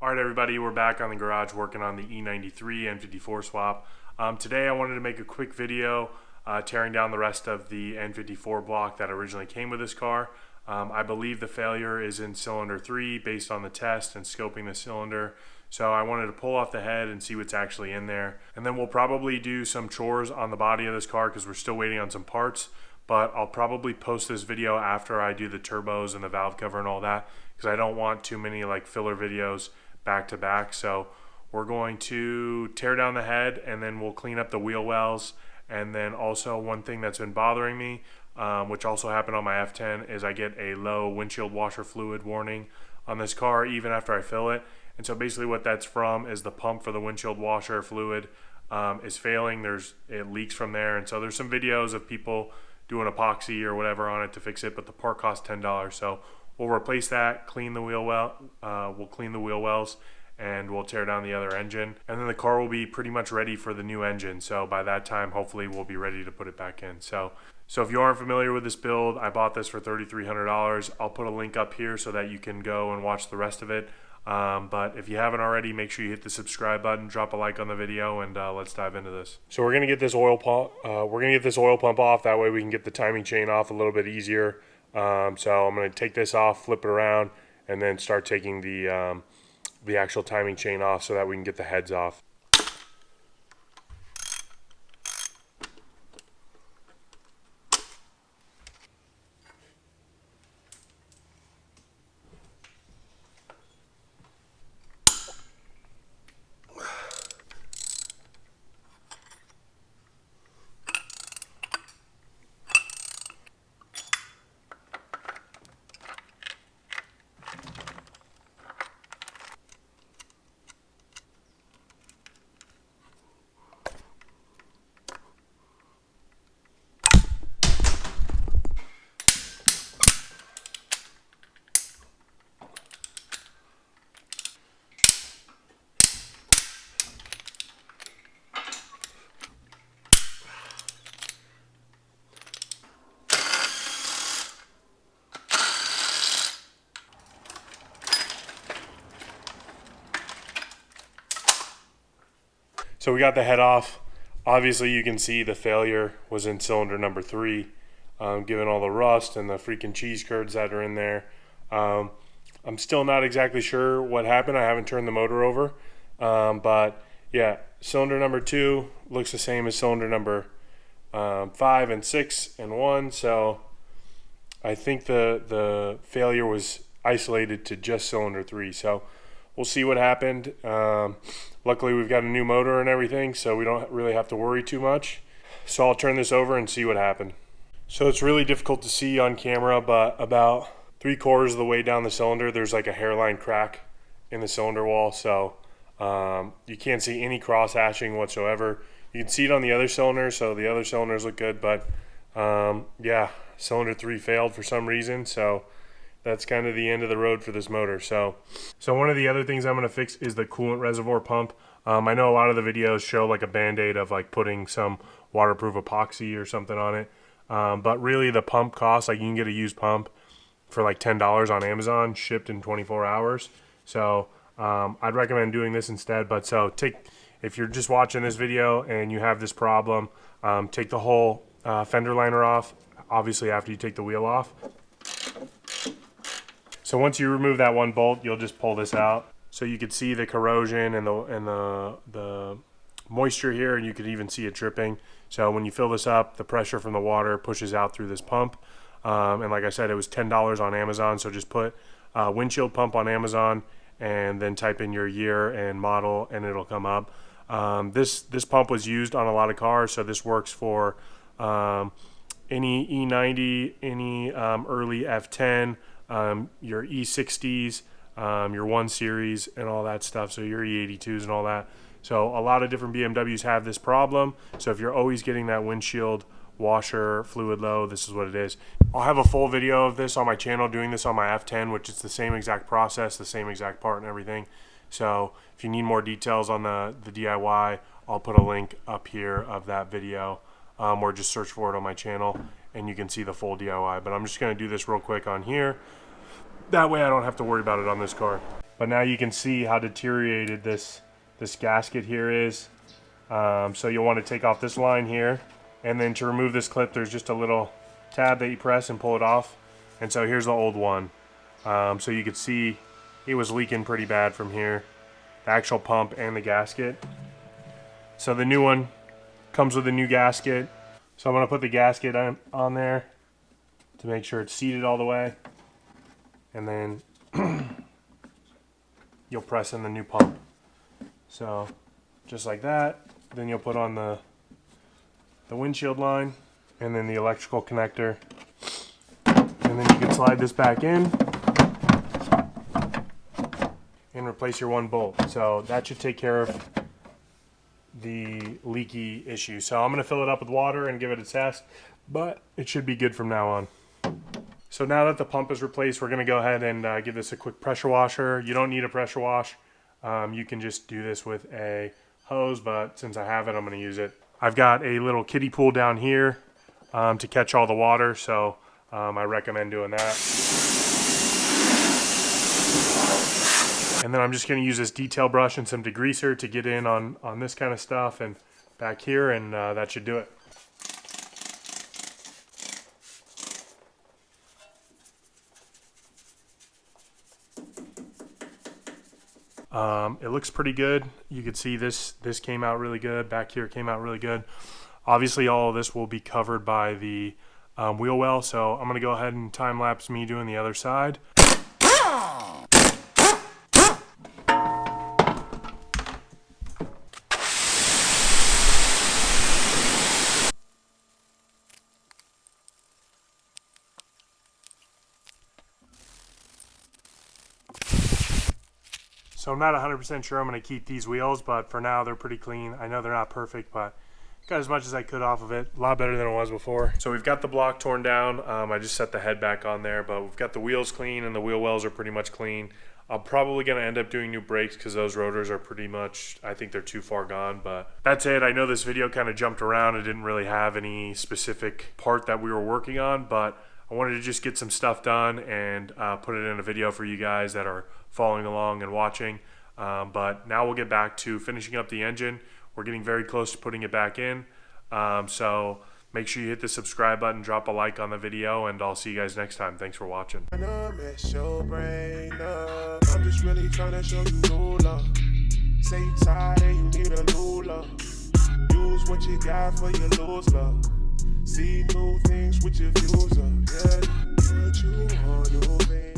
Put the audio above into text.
All right, everybody, we're back on the garage working on the E93 N54 swap. Today I wanted to make a quick video tearing down the rest of the N54 block that originally came with this car. I believe the failure is in cylinder 3 based on the test and scoping the cylinder. So I wanted to pull off the head and see what's actually in there. And then we'll probably do some chores on the body of this car because we're still waiting on some parts. But I'll probably post this video after I do the turbos and the valve cover and all that, because I don't want too many like filler videos back to back. So we're going to tear down the head and then we'll clean up the wheel wells. And then also one thing that's been bothering me, which also happened on my F10, is I get a low windshield washer fluid warning on this car even after I fill it. And so basically what that's from is the pump for the windshield washer fluid is failing. It leaks from there. And so there's some videos of people doing epoxy or whatever on it to fix it, but the part costs $10. So we'll replace that, clean the wheel well, we'll clean the wheel wells, and we'll tear down the other engine. And then the car will be pretty much ready for the new engine. So by that time, hopefully we'll be ready to put it back in. So if you aren't familiar with this build, I bought this for $3,300. I'll put a link up here so that you can go and watch the rest of it. But if you haven't already, make sure you hit the subscribe button, drop a like on the video, and let's dive into this. So we're gonna get this oil pump. Off. That way we can get the timing chain off a little bit easier. So I'm gonna take this off, flip it around, and then start taking the actual timing chain off so that we can get the heads off. So we got the head off. Obviously you can see the failure was in cylinder number 3, given all the rust and the freaking cheese curds that are in there. I'm still not exactly sure what happened. I haven't turned the motor over. But yeah, cylinder number 2 looks the same as cylinder number 5 and 6 and 1. So I think the failure was isolated to just cylinder 3. So we'll see what happened. Luckily we've got a new motor and everything, so we don't really have to worry too much. So I'll turn this over and see what happened. So it's really difficult to see on camera, but about 3/4 of the way down the cylinder, there's like a hairline crack in the cylinder wall. So you can't see any cross hatching whatsoever. You can see it on the other cylinder, so the other cylinders look good, but yeah, cylinder 3 failed for some reason. So that's kind of the end of the road for this motor. So one of the other things I'm going to fix is the coolant reservoir pump. I know a lot of the videos show like a band-aid of like putting some waterproof epoxy or something on it. But really the pump costs, like you can get a used pump for like $10 on Amazon, shipped in 24 hours. So I'd recommend doing this instead. But if you're just watching this video and you have this problem, take the whole fender liner off, obviously after you take the wheel off. So once you remove that one bolt, you'll just pull this out. So you could see the corrosion and the moisture here, and you could even see it dripping. So when you fill this up, the pressure from the water pushes out through this pump. And like I said, it was $10 on Amazon. So just put windshield pump on Amazon and then type in your year and model and it'll come up. This pump was used on a lot of cars. So this works for any E90, any early F10, your E60s, your 1 Series and all that stuff, so your E82s and all that. So a lot of different BMWs have this problem. So if you're always getting that windshield washer fluid low, this is what it is. I'll have a full video of this on my channel, doing this on my F10, which is the same exact process, the same exact part and everything. So if you need more details on the DIY, I'll put a link up here of that video, or just search for it on my channel and you can see the full DIY. But I'm just going to do this real quick on here. That way I don't have to worry about it on this car. but now you can see how deteriorated this gasket here is. So you'll want to take off this line here, and then to remove this clip, there's just a little tab that you press and pull it off. And so here's the old one. So you could see it was leaking pretty bad from here, the actual pump and the gasket. So the new one comes with a new gasket. So I'm going to put the gasket on there to make sure it's seated all the way. And then you'll press in the new pump. So just like that. Then you'll put on the windshield line and then the electrical connector. And then you can slide this back in and replace your one bolt. So that should take care of the leaky issue. So I'm going to fill it up with water and give it a test, but it should be good from now on. So now that the pump is replaced, we're going to go ahead and give this a quick pressure washer. You don't need a pressure wash. You can just do this with a hose, but since I have it, I'm going to use it. I've got a little kiddie pool down here to catch all the water, so I recommend doing that. And then I'm just going to use this detail brush and some degreaser to get in on this kind of stuff and back here, and that should do it. It looks pretty good. You can see this came out really good. Back here came out really good. Obviously all of this will be covered by the wheel well, so I'm going to go ahead and time lapse me doing the other side. So I'm not 100% sure I'm going to keep these wheels, but for now they're pretty clean. I know they're not perfect, but got as much as I could off of it. A lot better than it was before. So we've got the block torn down. I just set the head back on there, but we've got the wheels clean and the wheel wells are pretty much clean. I'm probably going to end up doing new brakes because those rotors are pretty much, I think they're too far gone, but that's it. I know this video kind of jumped around. It didn't really have any specific part that we were working on, but I wanted to just get some stuff done and put it in a video for you guys that are following along and watching. But now we'll get back to finishing up the engine. We're getting very close to putting it back in. So make sure you hit the subscribe button, drop a like on the video, and I'll see you guys next time. Thanks for watching. I'm just really trying to show you no love. Say you tired and you need a new love. Use what you got for your lose love. See new things with your views up. Yeah, what you want, new things.